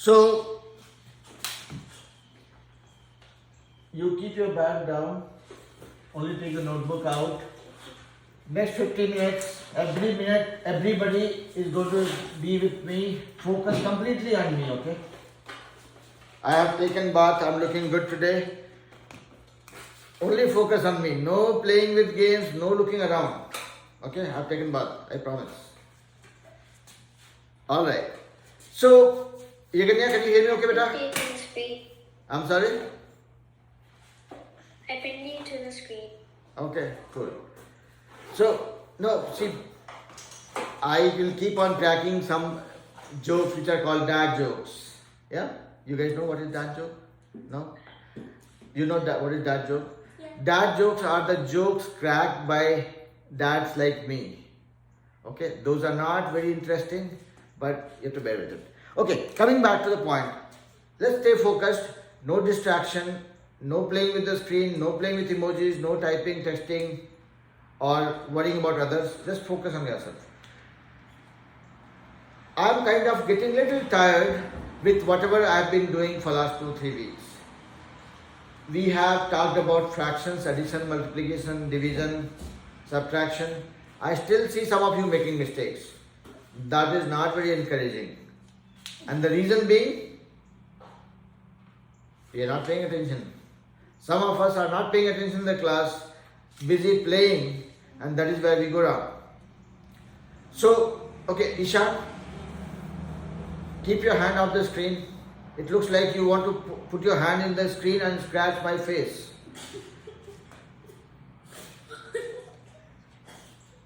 So you keep your bag down, only take the notebook out. Next 15 minutes, every minute, everybody is going to be with me. Focus completely on me, okay? I have taken bath, I'm looking good today. Only focus on me. No playing with games, no looking around. Okay, I've taken bath, I promise. Alright. So, Yaganya, can you hear me okay, beta? To the screen. I'm sorry? I pinned you to the screen. Okay, cool. So, no, see, I will keep on tracking some jokes which are called dad jokes. Yeah? You guys know what is dad joke? No? You know that what is dad joke? Yeah. Dad jokes are the jokes cracked by dads like me. Okay? Those are not very interesting, but you have to bear with it. Okay, coming back to the point. Let's stay focused. No distraction. No playing with the screen. No playing with emojis. No typing, texting, or worrying about others. Just focus on yourself. I'm kind of getting a little tired with whatever I've been doing for last 2-3 weeks. We have talked about fractions, addition, multiplication, division, subtraction. I still see some of you making mistakes. That is not very encouraging. And the reason being, we are not paying attention. Some of us are not paying attention in the class, busy playing, and that is where we go wrong. So, okay, Ishan, keep your hand off the screen. It looks like you want to put your hand in the screen and scratch my face.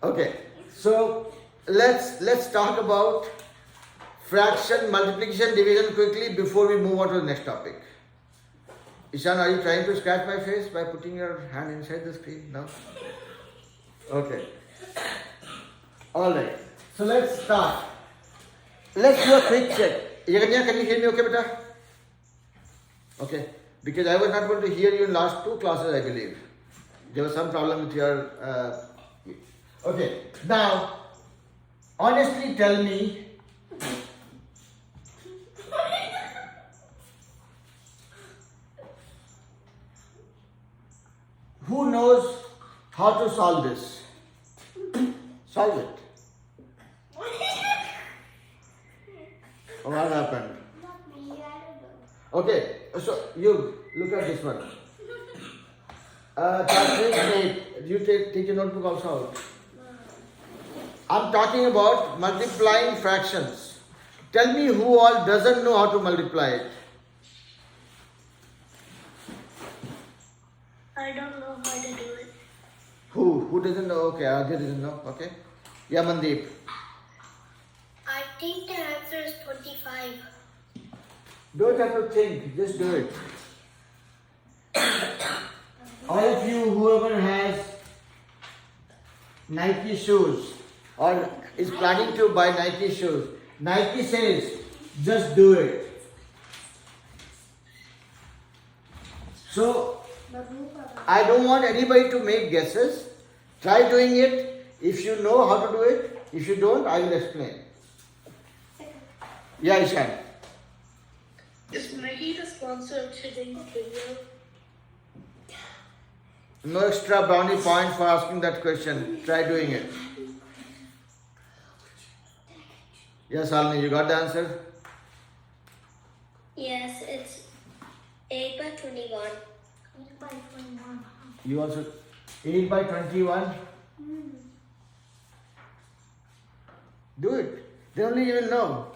Okay, so let's talk about fraction, multiplication, division quickly before we move on to the next topic. Ishan, are you trying to scratch my face by putting your hand inside the screen? No? Okay. Alright. So let's start. Let's do a quick check. Yaganya, can you hear me okay, beta? Okay. Because I was not going to hear you in last 2 classes, I believe. There was some problem with your... Okay. Now, honestly tell me... Who knows how to solve this? Solve it. What happened? Not me, I don't know. Okay, so you look at this one. Wait, you take your notebook also out. I'm talking about multiplying fractions. Tell me who all doesn't know how to multiply it. I don't know how to do it. Who doesn't know? Okay, Ajay doesn't know. Okay. Yeah, Mandeep. I think the answer is 25. Don't have to think, just do it. All of you, whoever has Nike shoes or is planning to buy Nike shoes, Nike says, just do it. So, I don't want anybody to make guesses. Try doing it. If you know how to do it, if you don't, I will explain. Yeah, Ishan. Is Maggie the sponsor of today's video? No extra brownie point for asking that question. Try doing it. Yes, Alni, you got the answer? Yes, it's 8 by 21. 8 by 21. You also 8 by 21. Do it. Then only you will know.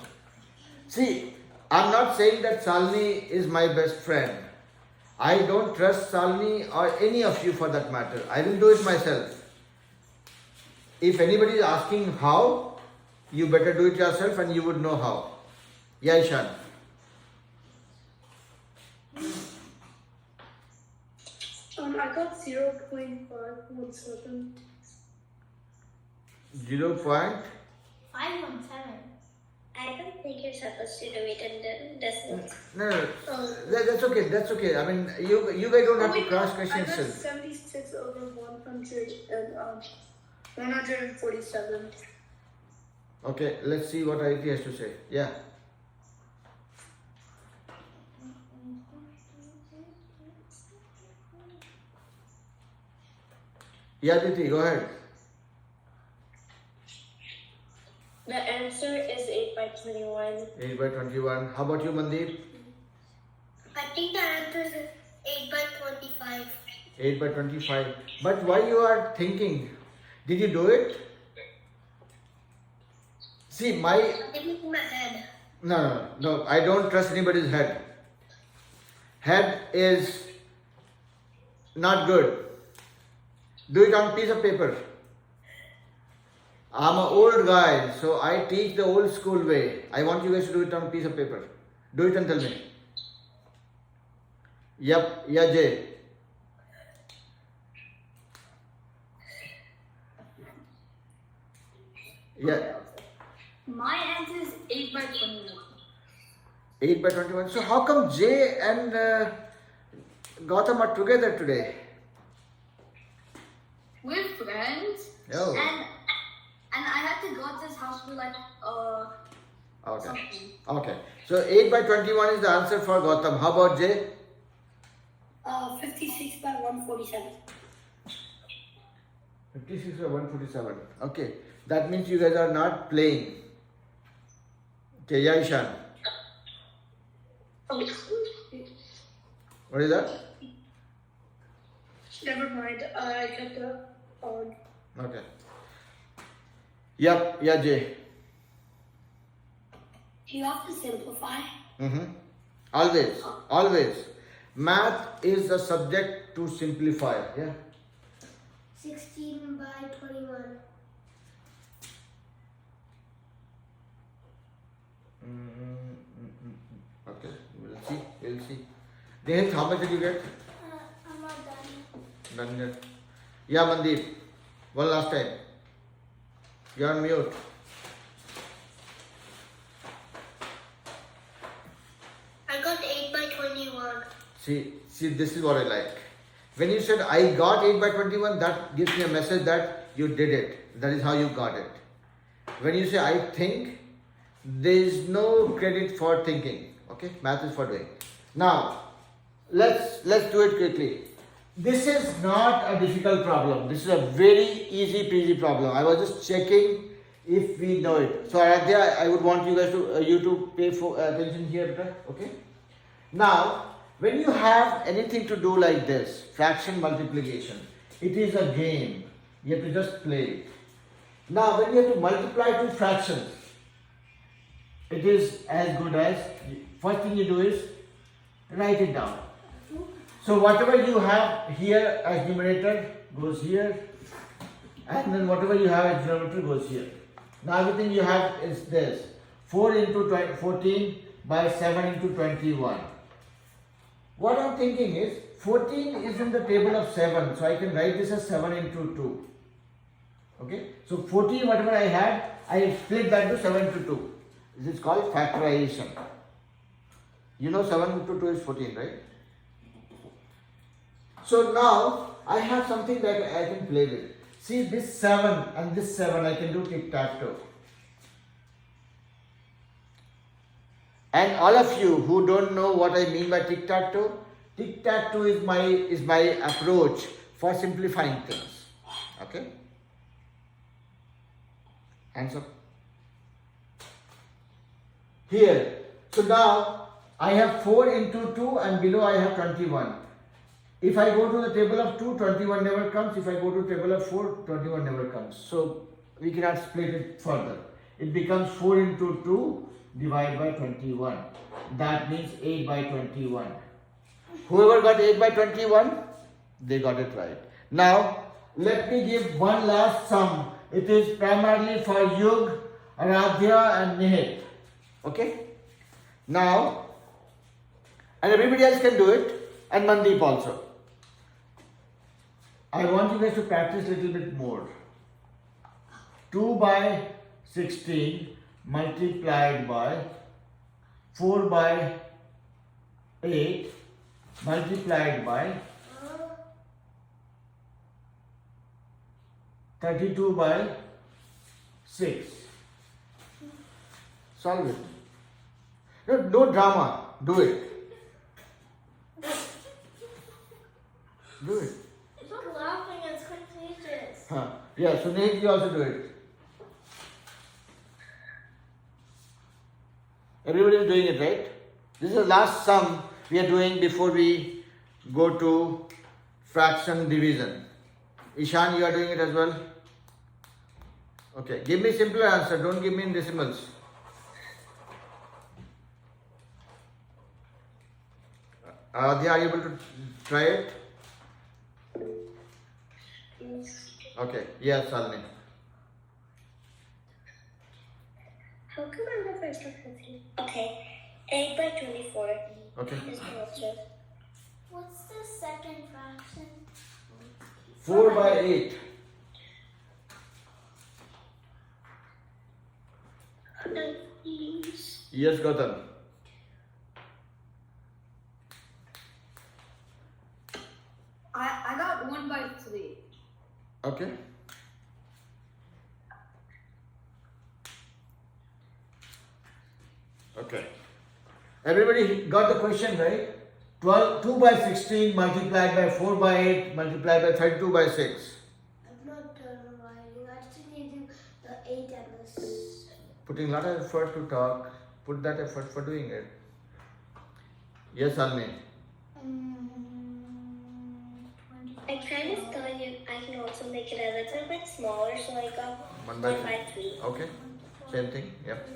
See, I'm not saying that Salni is my best friend. I don't trust Salni or any of you for that matter. I will do it myself. If anybody is asking how, you better do it yourself and you would know how. Yeah, Ishan. I got 0.517. 0.517. 517. I don't think you're supposed to do it in the decimals. No. That's okay. That's okay. I mean, you guys don't have to cross question I got still. 76 over 100 and 147. Okay, let's see what IT has to say. Yeah. Yeah, Diti, go ahead. The answer is 8 by 21. 8 by 21. How about you, Mandeep? I think the answer is 8 by 25. 8 by 25. But why you are thinking? Did you do it? See, Maybe in my head. No. I don't trust anybody's head. Head is not good. Do it on piece of paper. I'm an old guy, so I teach the old school way. I want you guys to do it on a piece of paper. Do it and tell me. Yep, yeah, Jay. Yeah, My answer is 8 by 21. 8 by 21. So how come Jay and Gautam are together today? We're friends. Oh, And I had to go to this house for like okay. something. Okay. So 8 by 21 is the answer for Gautam. How about Jay? 56 by 147. 56 by 147. Okay. That means you guys are not playing. Okay, yeah, Ishan. What is that? Never mind. I got the phone. Okay. Yep, yeah, Jay. Do you have to simplify? Always. Math is a subject to simplify. Yeah. 16 by 21. Okay, we'll see. Nehal, how much did you get? I'm not done. Done yet. Yeah, Mandeep. One last time. You're on mute. I got 8 by 21. See, this is what I like. When you said I got 8 by 21, that gives me a message that you did it. That is how you got it. When you say I think, there is no credit for thinking. Okay, math is for doing. Now, let's do it quickly. This is not a difficult problem. This is a very easy peasy problem. I was just checking if we know it. So Aradhya, I would want you guys to pay for attention here. Okay. Now, when you have anything to do like this, fraction multiplication, it is a game. You have to just play it. Now, when you have to multiply two fractions, it is as good as, first thing you do is write it down. So whatever you have here as numerator goes here, and then whatever you have as denominator goes here. Now everything you have is this, 4 into 14 by 7 into 21. What I'm thinking is, 14 is in the table of 7, so I can write this as 7 into 2. Okay, so 14 whatever I had, I split that to 7 into 2. This is called factorization. You know 7 into 2 is 14, right? So now I have something that I can play with. See, this 7 and this 7 I can do tic-tac-toe. And all of you who don't know what I mean by tic-tac-toe, tic-tac-toe is my approach for simplifying things. Okay? Hands up. Here. So now I have 4 into 2 and below I have 21. If I go to the table of 2, 21 never comes. If I go to the table of 4, 21 never comes. So we cannot split it further. It becomes 4 into 2 divided by 21. That means 8 by 21. Whoever got 8 by 21, they got it right. Now, let me give one last sum. It is primarily for Yug, Aradhya and Nihit. Okay? Now, and everybody else can do it, and Mandeep also. I want you guys to practice a little bit more. 2 by 16 multiplied by 4 by 8 multiplied by 32 by 6. Solve it. No drama. Do it. Do it. Stop laughing, it's confusing. Yeah, so Nate, you also do it. Everybody is doing it, right? This is the last sum we are doing before we go to fraction division. Ishan, you are doing it as well? Okay, give me simpler answer, don't give me in decimals. Are you able to try it? Yes. Okay, yes, Salini. How come I'm the first of the three? Okay. 8 by 24. Okay. Is the answer. What's the second fraction? 4 by 8. Please. Yes, Gautam. I got 1 by 3. Okay. Okay. Everybody got the question right? 2 by 16 multiplied by 4 by 8 multiplied by 32 by 6. I'm not done writing. I just need to do the 8 and the 6. Putting a lot of effort to talk. Put that effort for doing it. Yes, Almi. I kind of thought I can also make it a little bit smaller, so I got 1 1 by by 3. Okay. Same thing. Yep.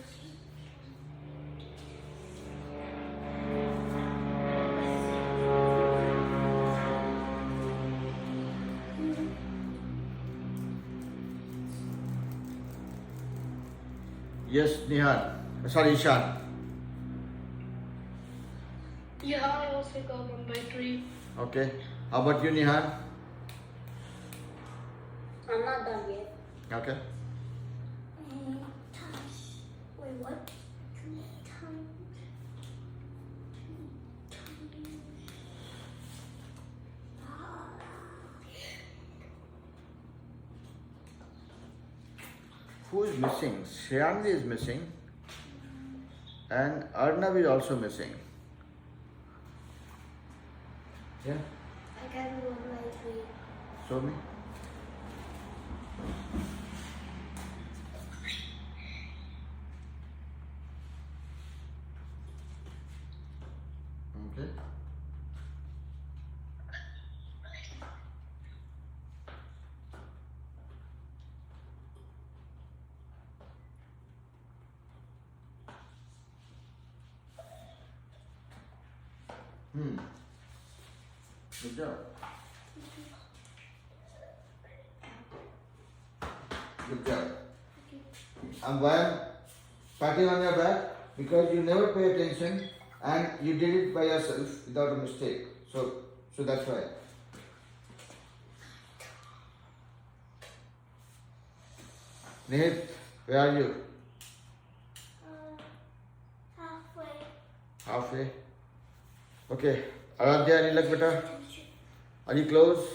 Yes, Nihan. Sorry, Ishan. Yeah, I also got 1 by 3. Okay. How about you, Nihan? I'm not done yet. Okay. Wait, what? 2 times. Who is missing? Shreyangi is missing. And Arnav is also missing. Yeah. I got 1 by 3. Show me. Okay. Good job. Good job. And why I'm patting on your back? Because you never pay attention and you did it by yourself without a mistake. So that's why. Nihit, where are you? Halfway. Halfway. Okay. Aradhya, any luck, beta? Are you close?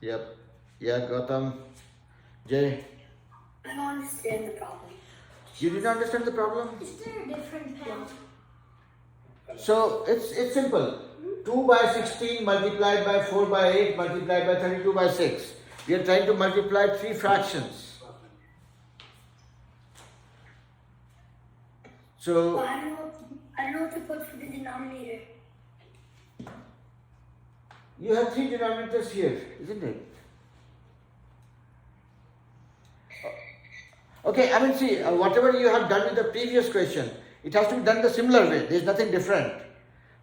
Yep. Yeah, Gautam. Jay. I don't understand the problem. You didn't understand the problem? Is there a different pen? So it's simple. 2 by 16 multiplied by 4 by 8 multiplied by 32 by 6. We are trying to multiply 3 fractions. So I don't know what to put for the denominator. you have 3 denominators here, isn't it? Okay, I mean, see, whatever you have done with the previous question, it has to be done the similar way. There is nothing different.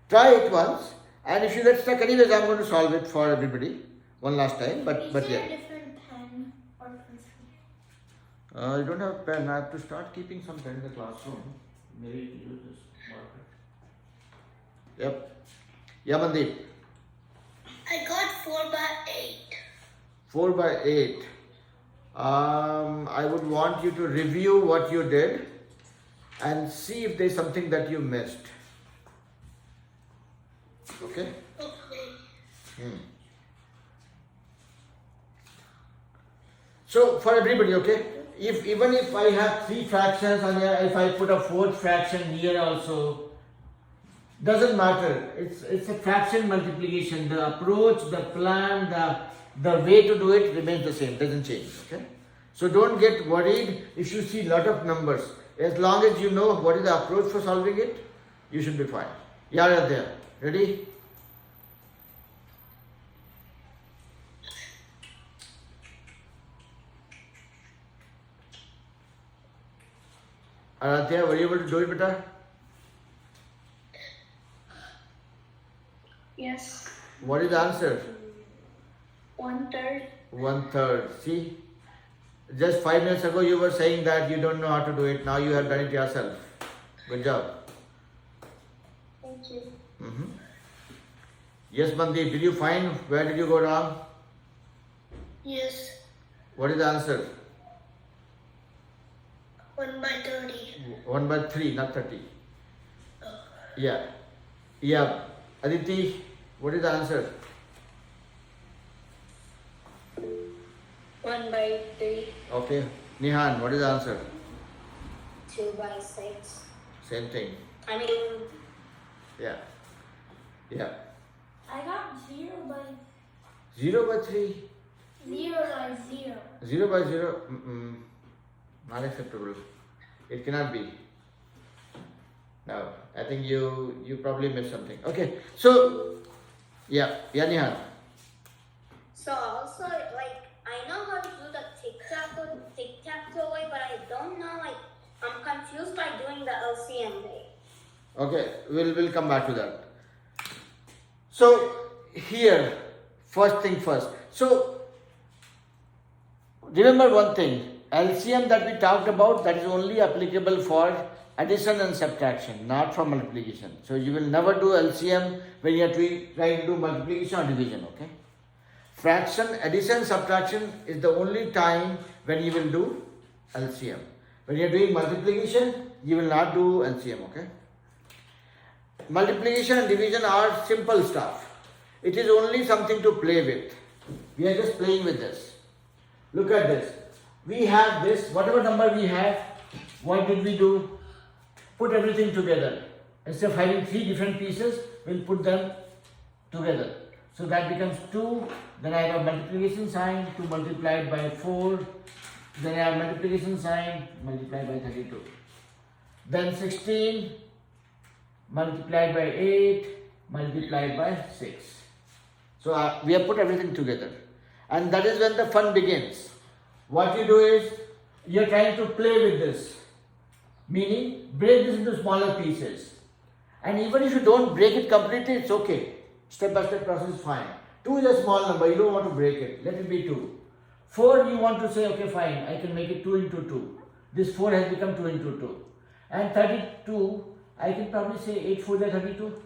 Try it once, and if you get stuck, anyways, I'm going to solve it for everybody one last time. But Is there yeah, a different pen or pencil? you don't have a pen. I have to start keeping some pen in the classroom. Maybe you can use this marker. Yep. Yeah, Mandeep. I got 4 by 8. 4 by 8. I would want you to review what you did and see if there's something that you missed. Okay? Okay. So for everybody, okay? Even if I have 3 fractions and if I put a 4th fraction here also, Doesn't matter. It's a fraction multiplication. The approach, the plan, the way to do it remains the same. Doesn't change. Okay. So don't get worried if you see lot of numbers. As long as you know what is the approach for solving it, you should be fine. Yeah, there. Ready? Aradhya, were you able to do it, beta? Yes. What is the answer? 1/3. 1/3. See? Just 5 minutes ago you were saying that you don't know how to do it. Now you have done it yourself. Good job. Thank you. Yes, Mandeep, did you find where did you go wrong? Yes. What is the answer? 1/30. 1/3, not 30. Yeah. Yeah. Aditi, what is the answer? 1/3. Okay. Nihan, what is the answer? 2/6. Same thing. I mean, Yeah. Yeah. I got 0/3. 0/0. 0/0. Not acceptable. It cannot be. No, I think you probably missed something. Okay. So, yeah, Nihan. so also like I know how to do the tic-tac-toe way, but I don't know, like I'm confused by doing the LCM way. Okay, we'll come back to that. So here, first thing first. So remember one thing, LCM that we talked about, that is only applicable for addition and subtraction, not for multiplication. So you will never do LCM when you are trying to do multiplication or division, okay? Fraction, addition, subtraction is the only time when you will do LCM. When you are doing multiplication, you will not do LCM, okay? Multiplication and division are simple stuff. It is only something to play with. We are just playing with this. Look at this. We have this, whatever number we have, what did we do? Put everything together. Instead of having 3 different pieces, we'll put them together. So that becomes 2. Then I have a multiplication sign, 2 multiplied by 4. Then I have multiplication sign, multiplied by 32. Then 16 multiplied by 8 multiplied by 6. So we have put everything together. And that is when the fun begins. What you do is, you are trying to play with this. Meaning, break this into smaller pieces. And even if you don't break it completely, it's okay. Step by step process is fine. 2 is a small number, you don't want to break it. Let it be 2. 4 you want to say, okay fine, I can make it 2 into 2. This 4 has become 2 into 2. And 32, I can probably say 8 4 is 32.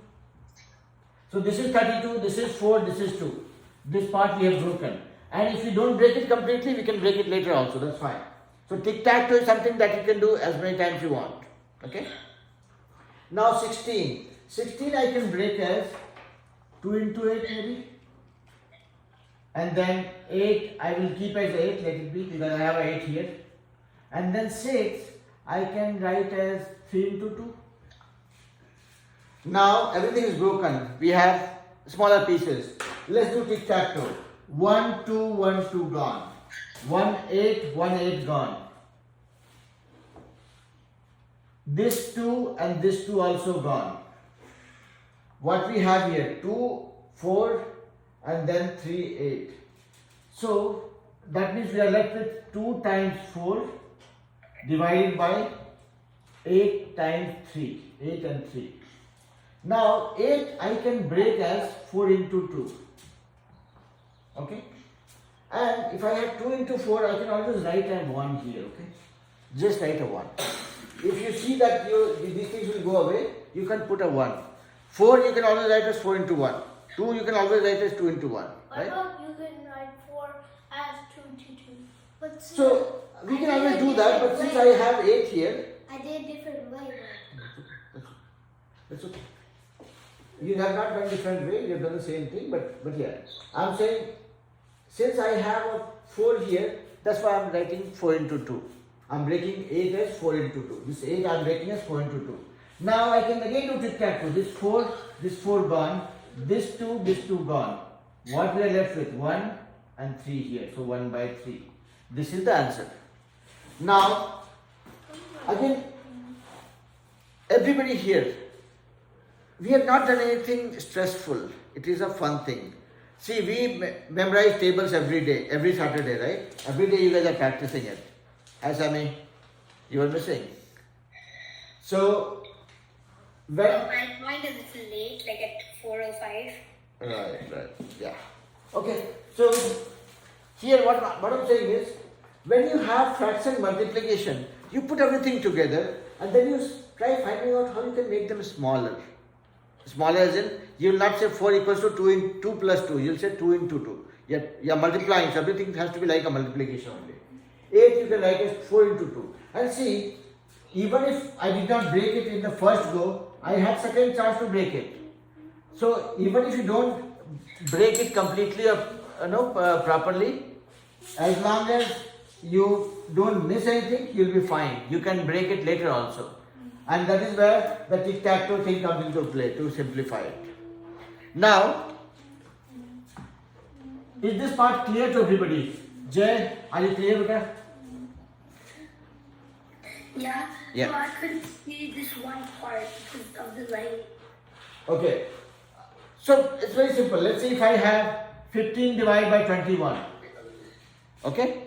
So this is 32, this is 4, this is 2. This part we have broken. And if you don't break it completely, we can break it later also, that's fine. So tic-tac-toe is something that you can do as many times you want. Okay? Now 16. 16 I can break as 2 into 8 maybe. And then 8 I will keep as 8, let it be, because I have a 8 here. And then 6 I can write as 3 into 2. Now everything is broken. We have smaller pieces. Let's do tic-tac-toe. 1 2 1 2 gone. 1 8 1 8 gone. This 2 and this 2 also gone. What we have here, 2 4 and then 3 8. So that means we are left with 2 times 4 divided by 8 times 3. 8 and 3. Now 8 I can break as 4 into 2. Okay? And if I have 2 into 4, I can always write a 1 here. Okay? Just write a 1. If you see that these things will go away, you can put a 1. 4 you can always write as 4 into 1. 2 you can always write as 2 into 1. Right? What about you can write 4 as 2 into 2? But So we can always do that, but since I have 8 here, I did a different way. that's okay. You have not done different way, you have done the same thing, but yeah. I'm saying, since I have a 4 here, that's why I'm writing 4 into 2. I'm breaking 8 as 4 into 2. This 8 I'm breaking as 4 into 2. Now I can again do tic-tac-toe. This 4 gone, this 2 gone. What we are left with? 1 and 3 here. So 1 by 3. This is the answer. Now, again, everybody here, we have not done anything stressful. It is a fun thing. See, we memorize tables every day, every Saturday, right? Every day you guys are practicing it. Asami, you are missing. So, when... I joined a little late, like at 4:05. Right, yeah. Okay, so here what I'm saying is, when you have fraction multiplication, you put everything together and then you try finding out how you can make them smaller. Smaller as in, you will not say 4 equals to 2 plus 2, you will say 2 into 2. You're multiplying, so everything has to be like a multiplication only. 8 you can write as 4 into 2. And see, even if I did not break it in the first go, I had second chance to break it. So even if you don't break it completely properly, as long as you don't miss anything, you'll be fine. You can break it later also. And that is where the tic-tac-toe thing comes into play, to simplify it. Now, is this part clear to everybody? Jay, are you clear, beta? Yeah. Yeah. So I couldn't see this one part because of the light. Okay. So it's very simple. Let's see if I have 15 divided by 21. Okay?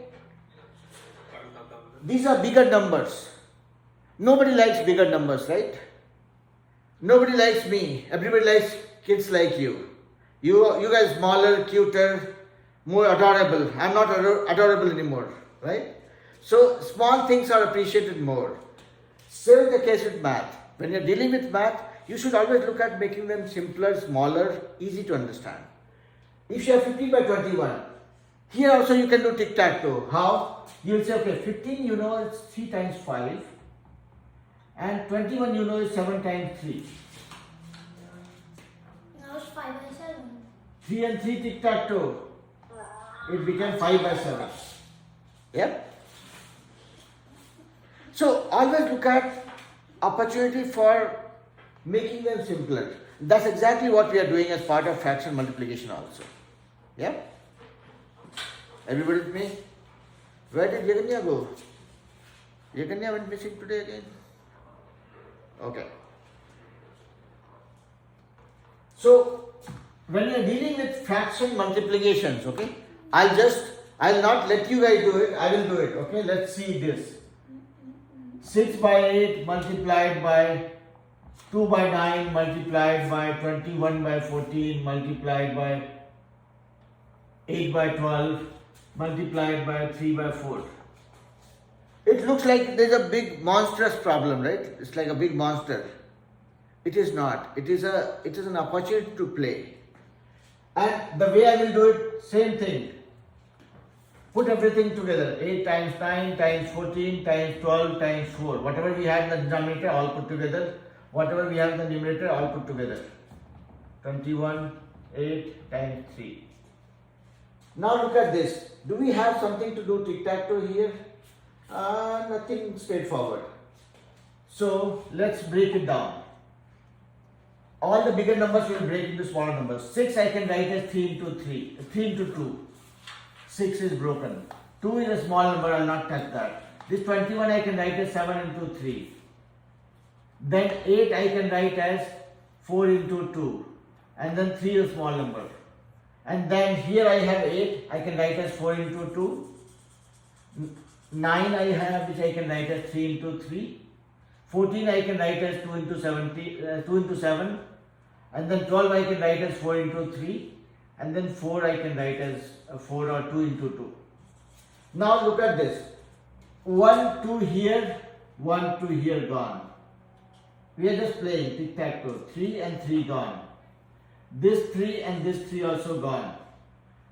These are bigger numbers. Nobody likes bigger numbers, right? Nobody likes me. Everybody likes kids like you. You guys smaller, cuter, more adorable. I'm not adorable anymore, right? So small things are appreciated more. Same the case with math. When you're dealing with math, you should always look at making them simpler, smaller, easy to understand. If you have 15 by 21, here also you can do tic-tac-toe. How? You will say, okay, 15 you know it's 3 times 5 and 21 you know is 7 times 3. Now it's 5 by 7. 3 and 3 tic-tac-toe. It became 5 by 7. Yep. So always look at opportunity for making them simpler. That's exactly what we are doing as part of fraction multiplication also. Yeah? Everybody with me? Where did Yaganya go? Yaganya went missing today again? Okay. So, when you are dealing with fraction multiplications, okay, I'll not let you guys do it, I will do it, okay? Let's see this. 6 by 8 multiplied by 2 by 9 multiplied by 21 by 14 multiplied by 8 by 12 multiplied by 3 by 4. It looks like there's a big monstrous problem, right? It's like a big monster. It is not. It is an opportunity to play. And the way I will do it, same thing. Put everything together. 8 times 9 times 14 times 12 times 4. Whatever we have in the denominator, all put together. Whatever we have in the numerator, all put together. 21, 8 times 3. Now look at this. Do we have something to do tic-tac-toe here? Nothing straightforward. So let's break it down. All the bigger numbers will break into smaller numbers. 6 I can write as 3 into 3. 3 into 2. 6 is broken. 2 is a small number, I will not touch that. This 21 I can write as 7 into 3. Then 8 I can write as 4 into 2. And then 3 is a small number. And then here I have 8, I can write as 4 into 2. 9 I have, which I can write as 3 into 3. 14 I can write as 2 into 7. And then 12 I can write as 4 into 3. And then 4 I can write as 4 or 2 into 2. Now look at this. 1, 2 here, 1, 2 here gone. We are just playing tic-tac-toe. 3 and 3 gone. This 3 and this 3 also gone.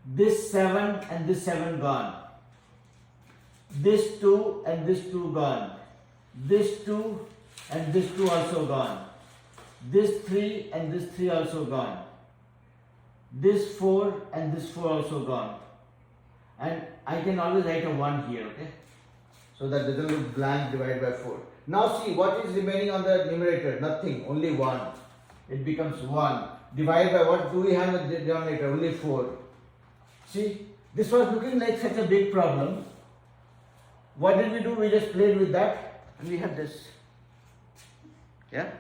This 7 and this 7 gone. This 2 and this 2 gone. This 2 and this 2 also gone. This 3 and this 3 also gone. This 4 and this 4 also gone. And I can always write a 1 here, okay? So that doesn't look blank divided by 4. Now see what is remaining on the numerator? Nothing, only 1. It becomes 1. Divided by what do we have in the denominator? Only 4. See, this was looking like such a big problem. What did we do? We just played with that and we had this. Yeah?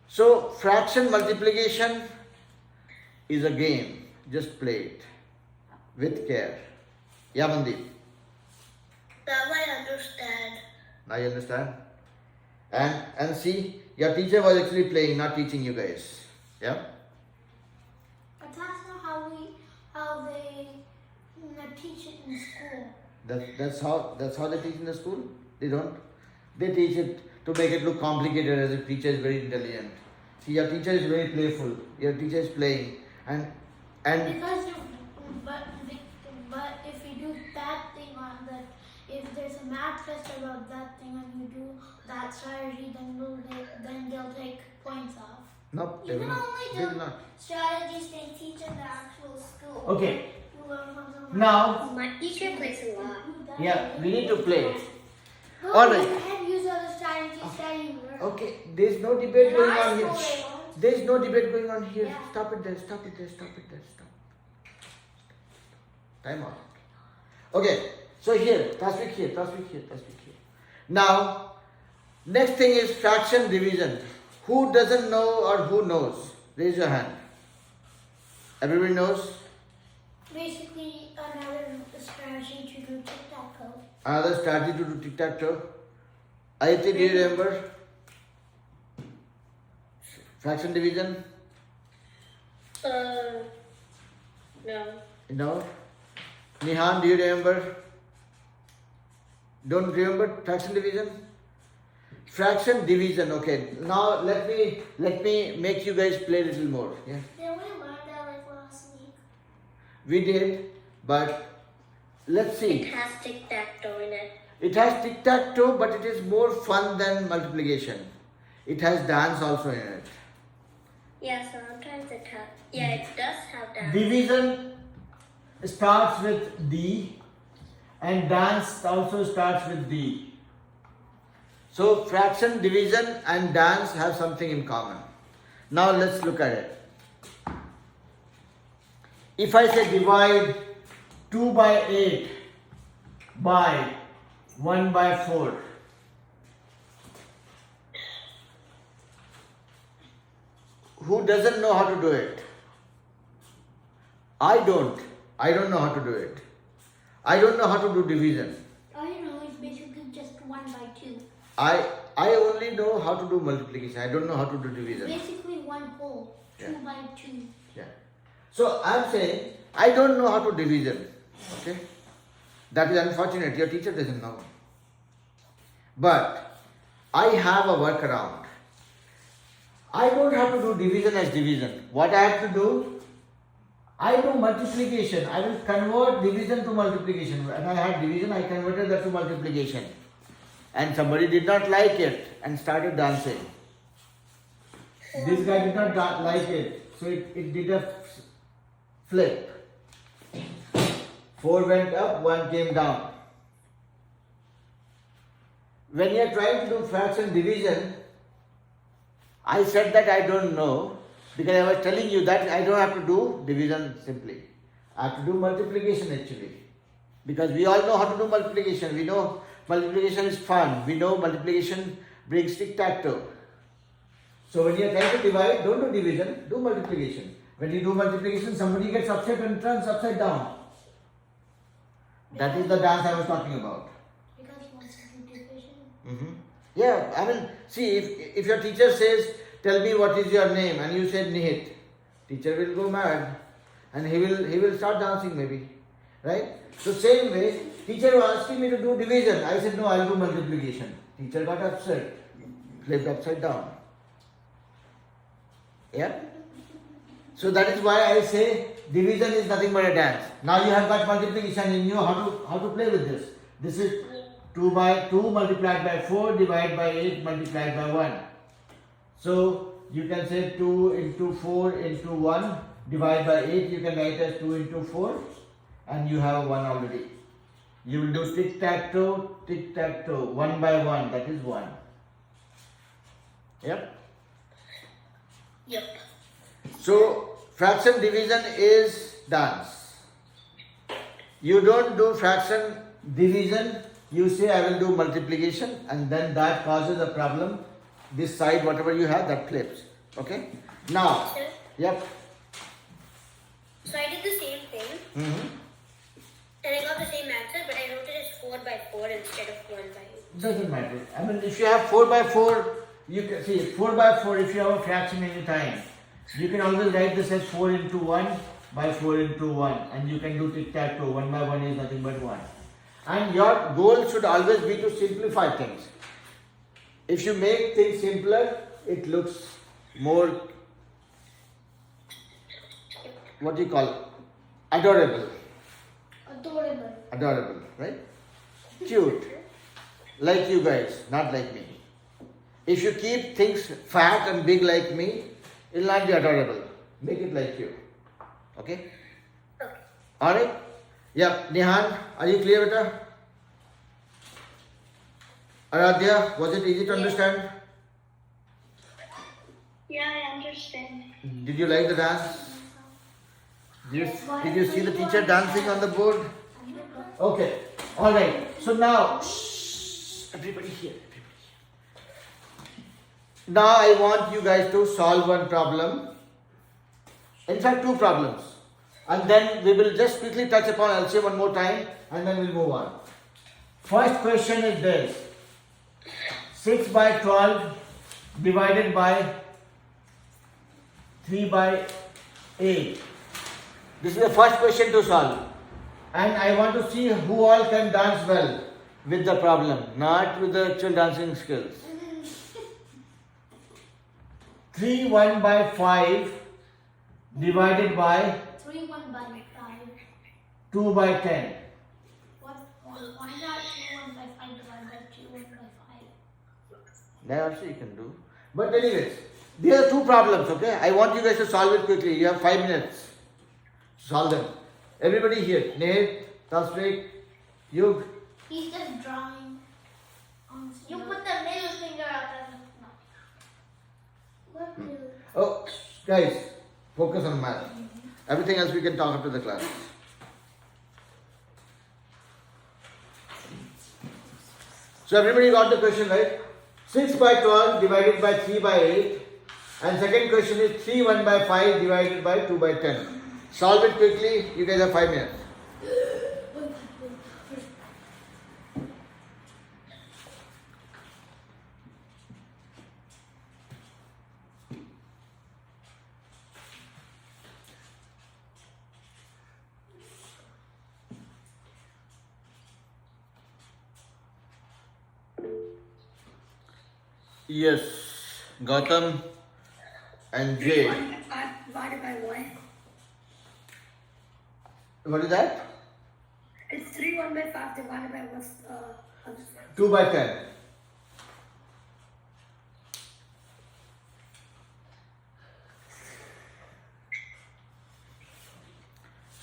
So, fraction multiplication is a game. Just play it with care. Yeah, Mandeep? Now I understand. Now you understand? And see, your teacher was actually playing, not teaching you guys. Yeah? But that's not how they teach it in school. That's how they teach in the school? They don't? They teach it to make it look complicated as if teacher is very intelligent. See, your teacher is very playful. Your teacher is playing and Because but if you do that thing on that, if there's a math test about that thing and you do that strategy, then they'll take points off. no, they You will can not. only They will do not. strategies they teach in the actual school. Okay, You learn from someone now, My teacher plays a lot. else. yeah, we need to play. No, Alright. you can use other strategies that you learn. Okay, there's no debate In going our on here. school they won't. There's no debate going on here. Yeah. Stop it there, stop it there, stop it there, stop. Time out. Okay, so here, Tasvik here. Now, next thing is fraction division. Who doesn't know or who knows? Raise your hand. Everybody knows? Basically, another strategy to do tic-tac-toe. Another strategy to do tic-tac-toe. Ayati, do you remember? Fraction division? No. No? Nihan, do you remember? Don't remember fraction division? Fraction division, okay. Now let me make you guys play a little more. Yeah. Did we learn that like last week? We did, but let's see. It has tic-tac-toe in it. It has tic-tac-toe, but it is more fun than multiplication. It has dance also in it. Yeah, sometimes it has. Yeah, it does have that. Division starts with D and dance also starts with D. So fraction, division and dance have something in common. Now let's look at it. If I say divide 2 by 8 by 1 by 4. Who doesn't know how to do it? I don't know how to do it. I don't know how to do division. Oh, you know, it's basically just 1 by 2. I only know how to do multiplication. I don't know how to do division. Basically 1 whole. 2 Yeah. by 2. Yeah. So I'm saying I don't know how to division. Okay? That is unfortunate. Your teacher doesn't know. But I have a workaround. I don't have to do division as division. What I have to do? I do multiplication. I will convert division to multiplication. When I had division, I converted that to multiplication. And somebody did not like it and started dancing. This guy did not like it. So it did a flip. 4 went up, 1 came down. When you are trying to do fraction division, I said that I don't know because I was telling you that I don't have to do division simply. I have to do multiplication actually. Because we all know how to do multiplication. We know multiplication is fun. We know multiplication brings tic-tac-toe. So when you are trying to divide, don't do division, do multiplication. When you do multiplication, somebody gets upset and turns upside down. That is the dance I was talking about. Because he wants to do division. Mm-hmm. Yeah, I mean, see, if your teacher says, tell me what is your name, and you said Nihit, teacher will go mad and he will start dancing maybe, right? So same way, teacher was asking me to do division. I said, no, I'll do multiplication. Teacher got upset, flipped upside down. Yeah? So that is why I say division is nothing but a dance. Now you have got multiplication and you know how to play with this. This is 2 by 2 multiplied by 4 divided by 8 multiplied by 1. So you can say 2 into 4 into 1 divided by 8. You can write as 2 into 4 and you have 1 already. You will do tic-tac-toe, one by one, that is 1. Yep. Yep. So, fraction division is dance. You don't do fraction division, you say I will do multiplication, and then that causes a problem. This side, whatever you have, that flips. Okay? Now, Sir, yep. so I did the same thing Mm-hmm. and I got the same answer, but I wrote it as 4 by 4 instead of 1 by 8. Doesn't matter. I mean, if you have 4 by 4, you can see 4 by 4. If you have a fraction any time, you can always write this as 4 into 1 by 4 into 1, and you can do tic-tac-toe. 1 by 1 is nothing but 1. And your goal should always be to simplify things. If you make things simpler, it looks more, what do you call it? Adorable. Adorable, right? Cute. Like you guys, not like me. If you keep things fat and big like me, it will not be adorable. Make it like you. Okay? Okay. Alright? Yeah, Nihan, are you clear with her? Aradhya, was it easy to understand? Yeah, I understand. Did you like the dance? Did you see the teacher dancing on the board? Okay. Alright. So now, shh, everybody here. Now I want you guys to solve one problem. In fact, 2 problems. And then we will just quickly touch upon LCM one more time and then we'll move on. First question is this. 6 by 12 divided by 3 by 8. This is the first question to solve. And I want to see who all can dance well with the problem, not with the actual dancing skills. 3 1 by 5 divided by 3 1 by 5. 2 by 10. Why not 2 1 by 5 divided by 2 1 by 5? That also you can do. But anyways, these are 2 problems, okay? I want you guys to solve it quickly. You have 5 minutes. Solve them. Everybody here. Nate, Tasvik, Yug. He's just drawing on You put the middle finger up as What will? Oh, guys, focus on math. Everything else we can talk after the class. So everybody got the question right? 6 by 12 divided by 3 by 8. And second question is 3 1 by 5 divided by 2 by 10. Solve it quickly. You guys have 5 minutes. Yes, Gautam and Jay. divided by 1. What is that? It's 3 1 by 5 divided by 1. 2 by 10.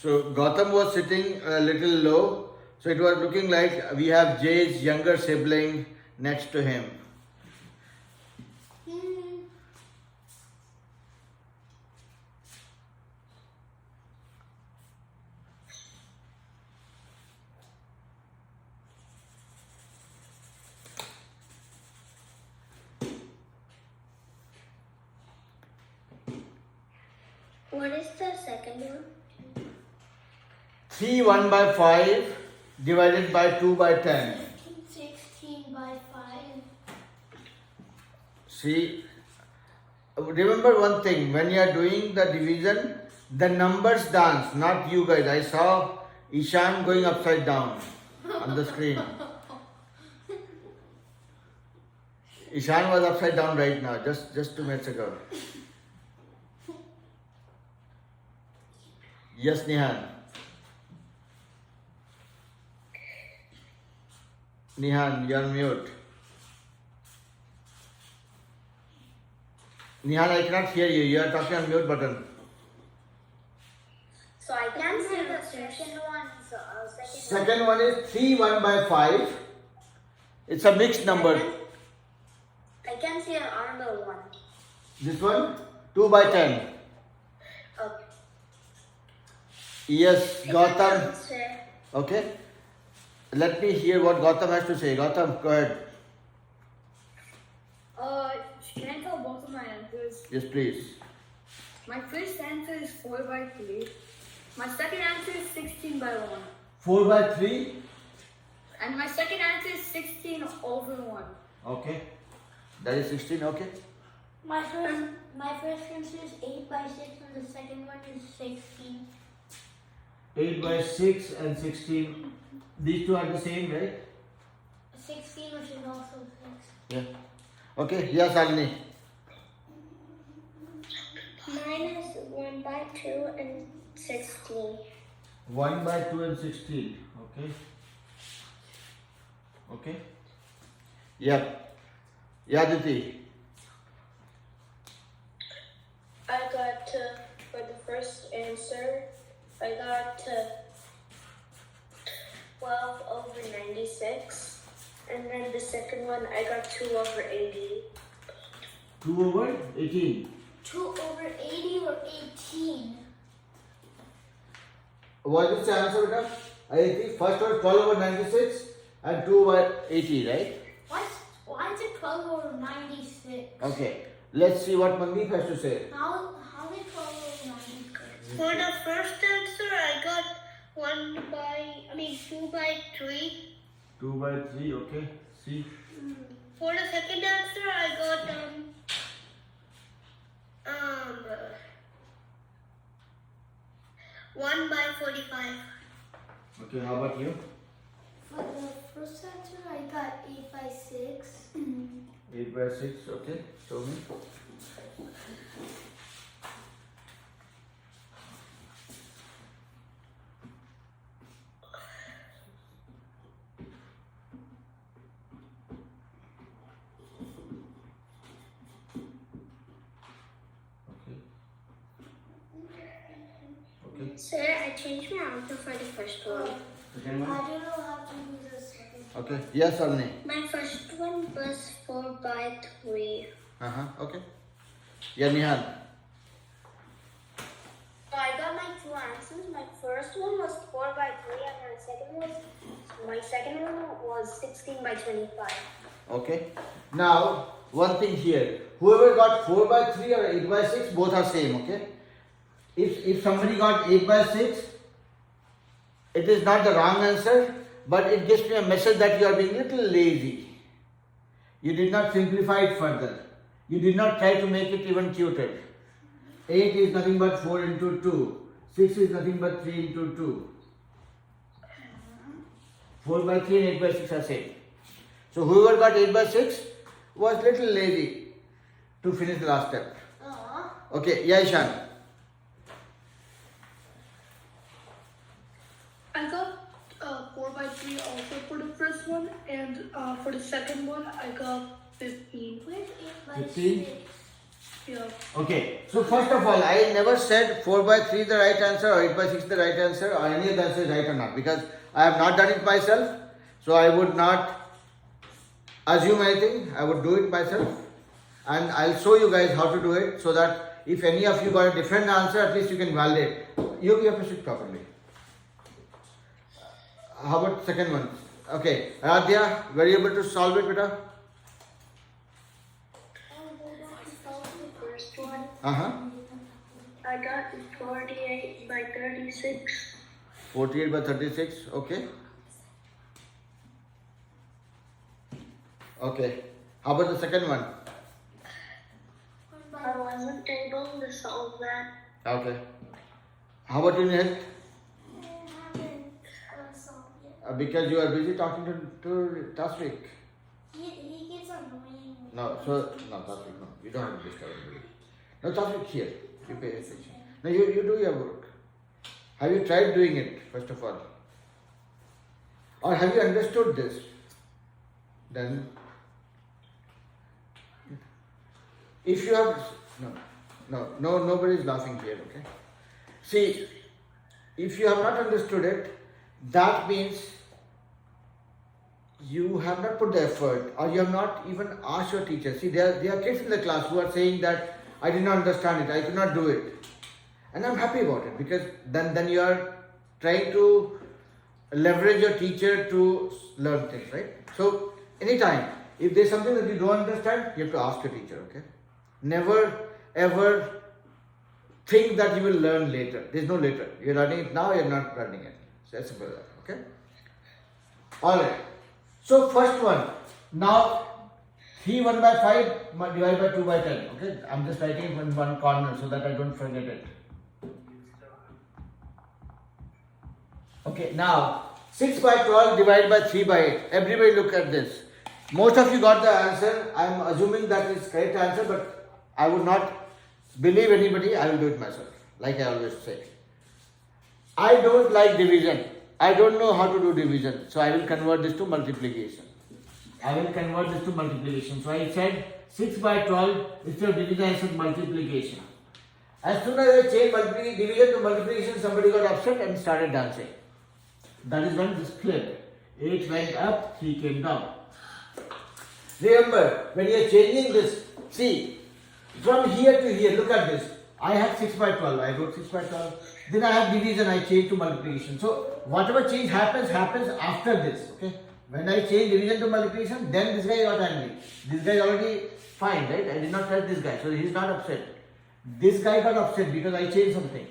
So Gautam was sitting a little low. So it was looking like we have Jay's younger sibling next to him. What is the second one? 3 1 by 5 divided by 2 by 10. 16 by 5. See, remember one thing, when you are doing the division, the numbers dance, not you guys. I saw Ishan going upside down on the screen. Ishan was upside down right now, just 2 minutes ago. Yes, Nihan. Nihan, you are mute. Nihan, I cannot hear you. You are talking on mute button. So I can say the second one. So second Second one is 3 1 by 5. It's a mixed number. I can see another one. This one 2 by 10. Okay. Yes, Gautam. Answer. Okay. Let me hear what Gautam has to say. Gautam, go ahead. Can I tell both of my answers? Yes, please. My first answer is 4 by 3. My second answer is 16 by 1. 4 by 3. And my second answer is 16 over 1. Okay. That is 16. Okay. My first answer is 8 by 6 and the second one is 16. 8 by 6 and 16. These two are the same, right? 16 which is also 6. Yeah. Okay. Yes, Alini. Mine is 1 by 2 and 16. 1 by 2 and 16. Okay. Okay. Yep. Yaditi. I got for the first answer, I got 12 over 96. And then the second one, I got 2 over 80. 2 over 18. 2 over 80 or 18? What is the answer, beta? I think first one 12 over 96 and 2 over 80, right? Why is it 12 over 96? Okay. Let's see what Mandeep has to say. How is 12 over 96? For the first answer, I got 2 by 3. 2 by 3, okay. See. For the second answer, I got 1 by 45. Okay, how about you? For the first answer, I got 8 by 6. 8 by 6, okay. Show me. Okay. Sir, I changed my answer for the first one. Second one? I don't know how to use the second. Okay. Yes, Alini. My first one was 4 by 3. Okay. Yeah, Nihan. So I got my 2 answers. My first one was 4 by 3 and my second one was 16 by 25. Okay. Now, one thing here. Whoever got 4 by 3 or 8 by 6, both are same, okay? If somebody got 8 by 6, it is not the wrong answer, but it gives me a message that you are being a little lazy. You did not simplify it further. You did not try to make it even cuter. 8 is nothing but 4 into 2. 6 is nothing but 3 into 2. 4 by 3 and 8 by 6 are same. So whoever got 8 by 6 was little lazy to finish the last step. Okay, yeah, Ishan. I got 4 by 3 also for the first one, and for the second one, I got 15. Where's 8 by 15? 6? Yeah. Okay, so first of all, I never said 4 by 3 the right answer or 8 by 6 the right answer or any of the answer is right or not, because I have not done it myself, so I would not assume anything. I would do it myself, and I'll show you guys how to do it so that if any of you got a different answer, at least you can validate. You have to sit properly. How about second one? Okay, Radhya, were you able to solve it, beta? First one, Uh-huh. I got 48 by 36. 48 by 36, okay. Okay. How about the second one? I wasn't able to solve that. Okay. How about you, Nihal? I haven't solved yet. Because you are busy talking to Tasvik. He gets annoying me. No, Tasvik, no. You don't have to disturb him. No, Tasvik, here. You pay attention. No, you do your work. Have you tried doing it, first of all? Or have you understood this? Then, if you have, nobody is laughing here, okay? See, if you have not understood it, that means you have not put the effort, or you have not even asked your teacher. See, there are kids in the class who are saying that I did not understand it, I could not do it. And I'm happy about it, because then you are trying to leverage your teacher to learn things, right? So anytime, if there's something that you don't understand, you have to ask your teacher, okay? Never ever think that you will learn later. There's no later. You're learning it now, you're not learning it. So that's simple, okay? Alright. So first one. Now 3 1 by 5 divided by 2 by 10. Okay? I'm just writing it in one corner so that I don't forget it. Okay, now 6 by 12 divided by 3 by 8. Everybody look at this. Most of you got the answer. I'm assuming that is correct answer, but I would not believe anybody. I will do it myself, like I always say. I don't like division. I don't know how to do division, so I will convert this to multiplication. So I said 6 by 12 instead of division, I said multiplication. As soon as I changed division to multiplication, somebody got upset and started dancing. That is when this flipped. 8 went up, 3 came down. Remember, when you are changing this, see, from here to here, look at this. I have 6 by 12, I wrote 6 by 12. Then I have division, I change to multiplication. So, whatever change happens after this, okay? When I change division to multiplication, then this guy got angry. This guy is already fine, right? I did not tell this guy, so he is not upset. This guy got upset because I changed something.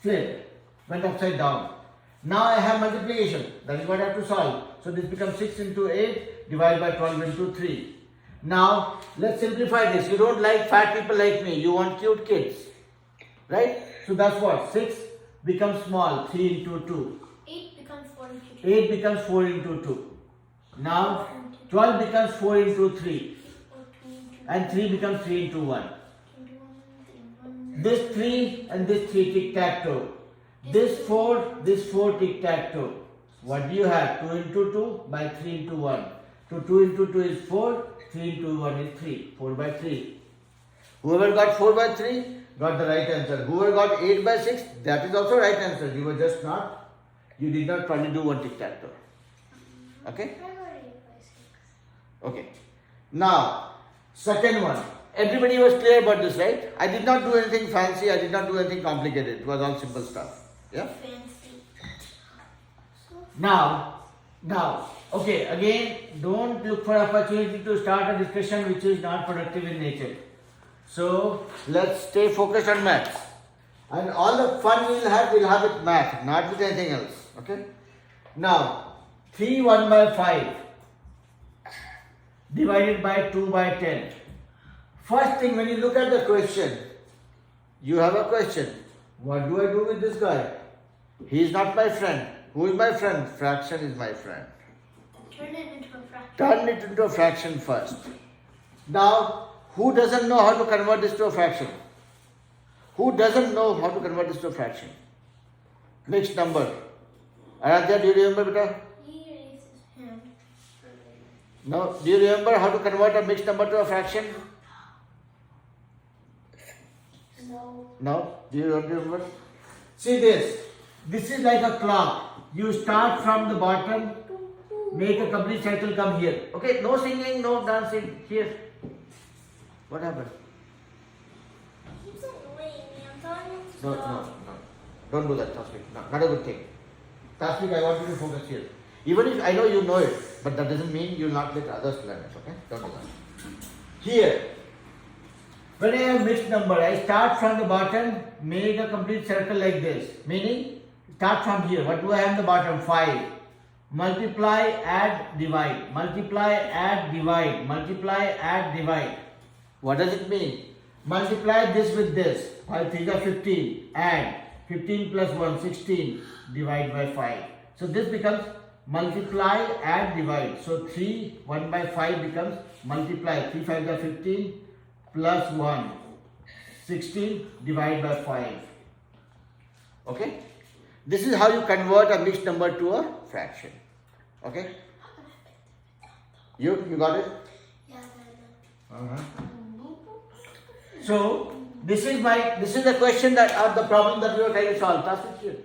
Flip, went upside down. Now I have multiplication, that is what I have to solve. So this becomes 6 into 8 divided by 12 into 3. Now let's simplify this. You don't like fat people like me, you want cute kids. Right? So that's what? 6 becomes small, 3 into 2. 8 becomes 4 into 2. 8 becomes 4 into 2. Now 12 becomes 4 into 3. And 3 becomes 3 into 1. This 3 and this 3 tic-tac-toe. This 4 tic-tac-toe. What do you have? 2 into 2 by 3 into 1. So 2 into 2 is 4, 3 into 1 is 3. 4 by 3. Whoever got 4 by 3 got the right answer. Whoever got 8 by 6, that is also right answer. You were just not, you did not probably do one tic-tac-toe. Okay? I got 8 by 6. Okay. Now, second one. Everybody was clear about this, right? I did not do anything fancy, I did not do anything complicated. It was all simple stuff. Yeah? Fancy. Now, okay, again, don't look for opportunity to start a discussion which is not productive in nature. So, let's stay focused on maths. And all the fun we'll have with math, not with anything else. Okay? Now, 3 1 by 5 divided by 2 by 10. First thing, when you look at the question, you have a question. What do I do with this guy? He is not my friend. Who is my friend? Fraction is my friend. Turn it into a fraction. Turn it into a fraction first. Now, who doesn't know how to convert this to a fraction? Who doesn't know how to convert this to a fraction? Mixed number. Aradhya, do you remember, beta? He raised his hand. No. Do you remember how to convert a mixed number to a fraction? No. No? Do you remember? See this. This is like a clock. You start from the bottom, make a complete circle, come here. Okay, no singing, no dancing. Here. What happened? Keeps annoying me. I'm telling him to No. stop. Don't do that, Tasvik. No, not a good thing. Tasvik, I want you to focus here. Even if I know you know it, but that doesn't mean you will not let others learn it, okay? Don't do that. Here. When I have mixed number, I start from the bottom, make a complete circle like this. Meaning, start from here. What do I have in the bottom? 5. Multiply, add, divide. Multiply, add, divide. Multiply, add, divide. What does it mean? Multiply this with this. 5 3 are 15. Add. 15 plus 1, 16. Divide by 5. So this becomes multiply, add, divide. So 3, 1 by 5 becomes multiply. 3 5 are 15. Plus 1, 16 divided by 5. Okay? This is how you convert a mixed number to a fraction. Okay? You got it? Yeah, So this is the question that the problem that we are trying to solve. That's it here.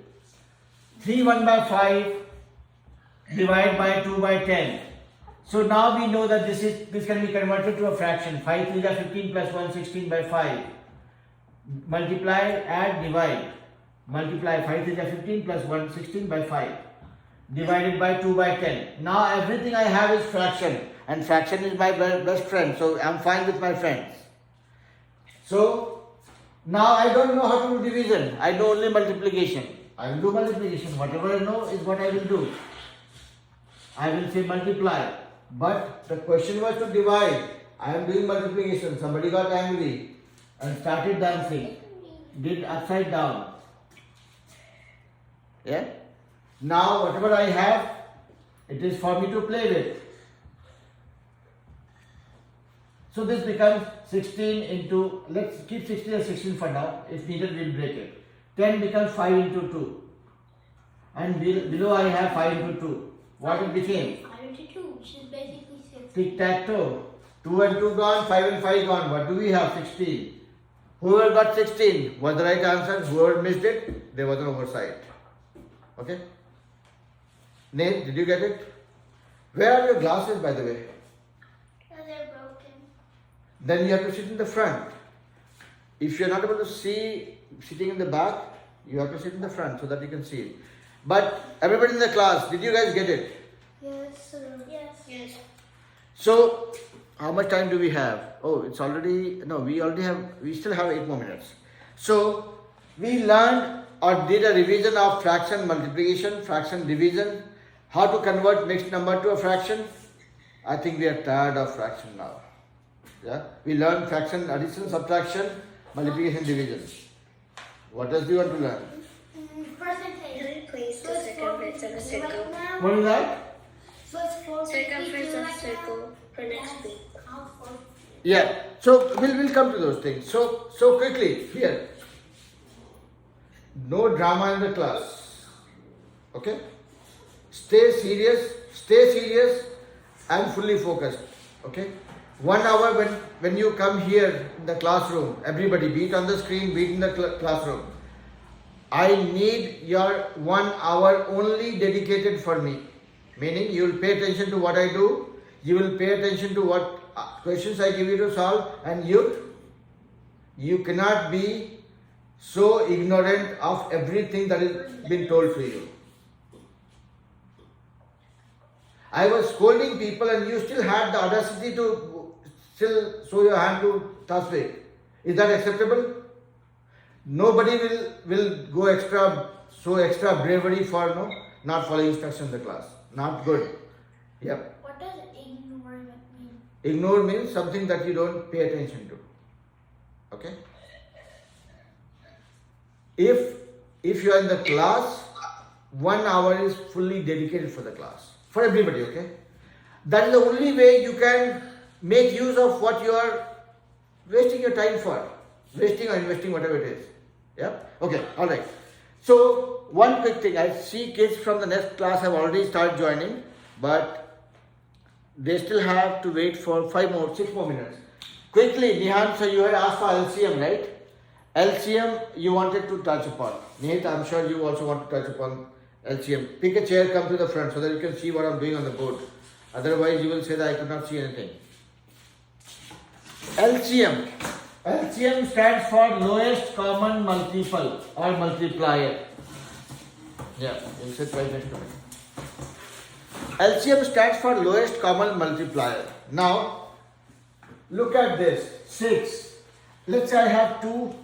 3 1 by 5 divided by 2 by 10. So now we know that this can be converted to a fraction. 5 3 is 15 plus 1 16 by 5. Multiply, add, divide. Multiply 5 3 is 15 plus 1 16 by 5. Divided by 2 by 10. Now everything I have is fraction. And fraction is my best friend. So I'm fine with my friends. So now I don't know how to do division. I know only multiplication. I will do multiplication. Whatever I know is what I will do. I will say multiply. But the question was to divide. I am doing multiplication. Somebody got angry and started dancing. Did upside down. Yeah? Now whatever I have, it is for me to play with. So this becomes 16 into, let's keep 16 as 16 for now. If needed, we'll break it. 10 becomes 5 into 2. And below I have 5 into 2. What it became? 5 into 2, which is basically 6. Tic-tac-toe. 2 and 2 gone, 5 and 5 gone. What do we have? 16. Whoever got 16 was the right answer. Whoever missed it, there was an oversight. Okay? Nate, did you get it? Where are your glasses, by the way? They're broken. Then you have to sit in the front. If you're not able to see sitting in the back, you have to sit in the front so that you can see it. But everybody in the class, did you guys get it? Yes, sir. Yes. So, how much time do we have? Oh, it's already, no, we still have 8 more minutes. So, we learned or did a revision of fraction multiplication, fraction division, how to convert mixed number to a fraction. I think we are tired of fraction now. Yeah, we learned fraction, addition, subtraction, multiplication, division. What else do you want to learn? Percentage. Can I place the circumference of a circle? What is that? So it's 4 Circumference of a circle for next week. Yeah, so we'll come to those things. So quickly, here. No drama in the class. Okay? Stay serious and fully focused. Okay? 1 hour when you come here in the classroom, everybody, be it on the screen, be it in the classroom. I need your 1 hour only dedicated for me. Meaning you will pay attention to what I do, you will pay attention to what questions I give you to solve, and you cannot be so ignorant of everything that is been told to you. I was scolding people and you still had the audacity to still show your hand to Tasvik. Is that acceptable? Nobody will go extra bravery for not following instructions in the class. Not good. Yep. What does ignore mean? Ignore means something that you don't pay attention to. Okay? If you are in the class, 1 hour is fully dedicated for the class. For everybody, okay? That is the only way you can make use of what you are wasting your time for. Wasting or investing, whatever it is. Yeah? Okay, alright. So, one quick thing. I see kids from the next class have already started joining, but they still have to wait for 6 more minutes. Quickly, Nihan, so you had asked for LCM, right? LCM you wanted to touch upon. Nate, I'm sure you also want to touch upon LCM. Pick a chair, come to the front so that you can see what I'm doing on the board. Otherwise, you will say that I could not see anything. LCM. LCM stands for lowest common multiple or multiplier. Yeah, you sit right next to me. LCM stands for lowest common multiplier. Now, look at this. 6. Let's say I have 2.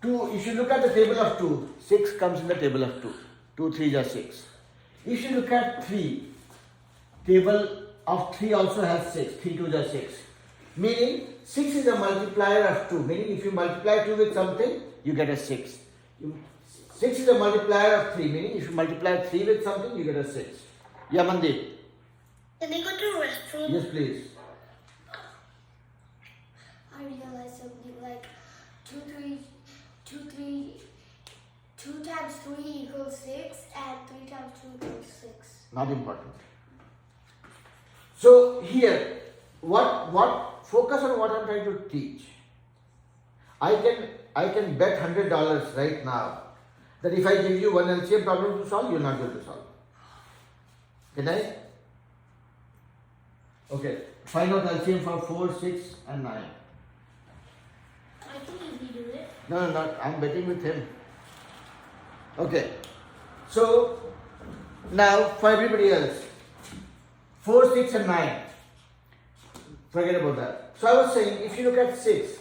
If you look at the table of 2, 6 comes in the table of 2. 2 3s are 6. If you look at 3, table of 3 also has 6. 3 2s are 6. Meaning 6 is a multiplier of 2. Meaning if you multiply 2 with something, you get a 6. 6 is a multiplier of 3. Meaning if you multiply 3 with something, you get a 6. Yeah, Mandeep. Can I go to the restroom? Yes, please. I realized something like 2 times 3 equals 6 and 3 times 2 equals 6. Not important. So here, focus on what I'm trying to teach. I can bet $100 right now that if I give you one LCM problem to solve, you're not going to solve. Can I? Okay. Find out LCM for 4, 6 and 9. I can easily do it. No, not. I'm betting with him. Okay. So, now for everybody else. 4, 6 and 9. Forget about that. So I was saying, if you look at 6.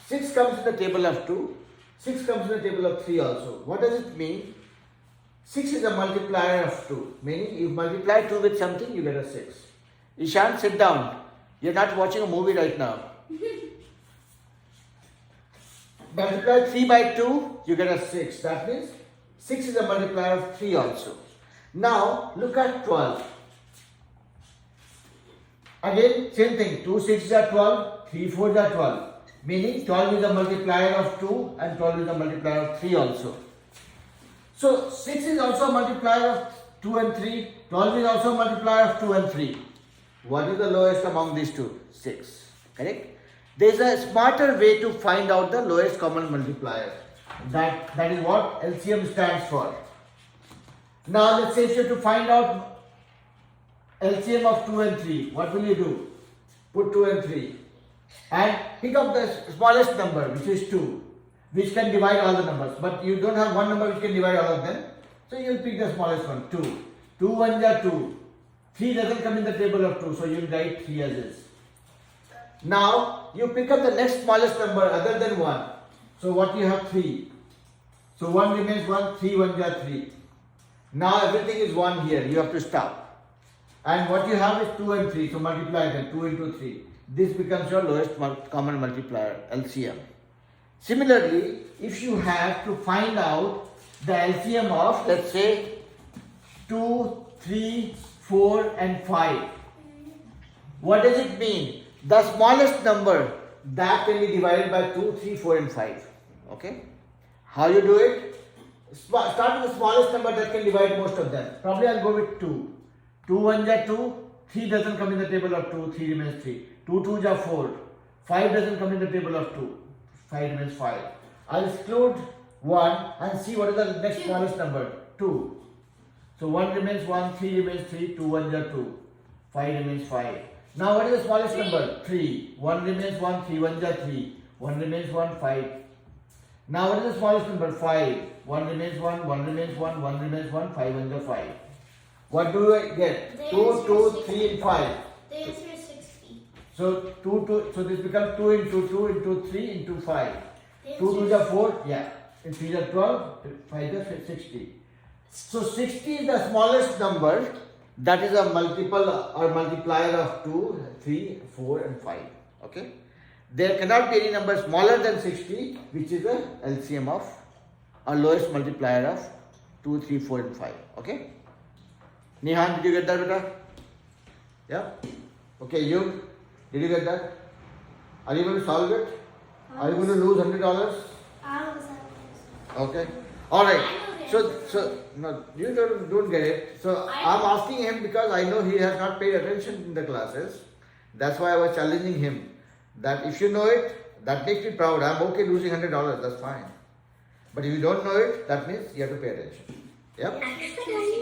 6 comes in the table of 2. 6 comes in the table of 3 also. What does it mean? 6 is a multiplier of 2. Meaning, you multiply 2 with something, you get a 6. Ishan, sit down. You're not watching a movie right now. Multiply 3 by 2, you get a 6. That means 6 is a multiplier of 3 also. Now, look at 12. Again, same thing. 2 6s are 12, 3 4s are 12. Meaning 12 is a multiplier of 2 and 12 is a multiplier of 3 also. So 6 is also a multiplier of 2 and 3. 12 is also a multiplier of 2 and 3. What is the lowest among these two? 6. Correct? There is a smarter way to find out the lowest common multiplier. That is what LCM stands for. Now let's say if you have to find out LCM of 2 and 3. What will you do? Put 2 and 3. And pick up the smallest number, which is 2, which can divide all the numbers. But you don't have one number which can divide all of them. So you will pick the smallest one, 2. 2 1s are 2. 3 doesn't come in the table of 2, so you will write 3 as is. Now you pick up the next smallest number other than 1. So what you have? 3. So 1 remains 1, 3 1s are 3. Now everything is 1 here, you have to stop. And what you have is 2 and 3, so multiply them, 2 into 3. This becomes your lowest common multiplier, LCM. Similarly, if you have to find out the LCM of, let's say, 2, 3, 4 and 5. What does it mean? The smallest number that can be divided by 2, 3, 4 and 5. Okay? How you do it? Start with the smallest number that can divide most of them. Probably I'll go with 2. 2 1s are 2. 3 doesn't come in the table of 2. 3 remains 3. 2 2s are 4. 5 doesn't come in the table of 2. 5 remains 5. I'll exclude 1 and see what is the next smallest number. 2. So 1 remains 1, 3 remains 3, 2 1s are 2. 5 remains 5. Now what is the smallest number? 3. 1 remains 1, 3 1s are 3. 1 remains 1, 5. Now what is the smallest number? 5. 1 remains 1, 1 remains 1, 1 remains 1, 5 1s are 5. What do I get? The 2, answer 2, is 3 and 5. The answer is 60. So 2, this becomes 2 into 2 into 3 into 5. The 2 answer 2s are 4, yeah. And 3 are 12, 5 is 60. So 60 is the smallest number that is a multiple or multiplier of 2, 3, 4 and 5. Okay. There cannot be any number smaller than 60 which is the LCM of or lowest multiplier of 2, 3, 4 and 5. Okay. Nihan, did you get that, beta? Yeah? Okay, you? Did you get that? Are you going to solve it? Are you going to lose $100? I was at Okay. Alright. I know the So no, you don't get it. So I I'm asking him because I know he has not paid attention in the classes. That's why I was challenging him. That if you know it, that makes me proud. I'm okay losing $100, that's fine. But if you don't know it, that means you have to pay attention. Yep? Actually,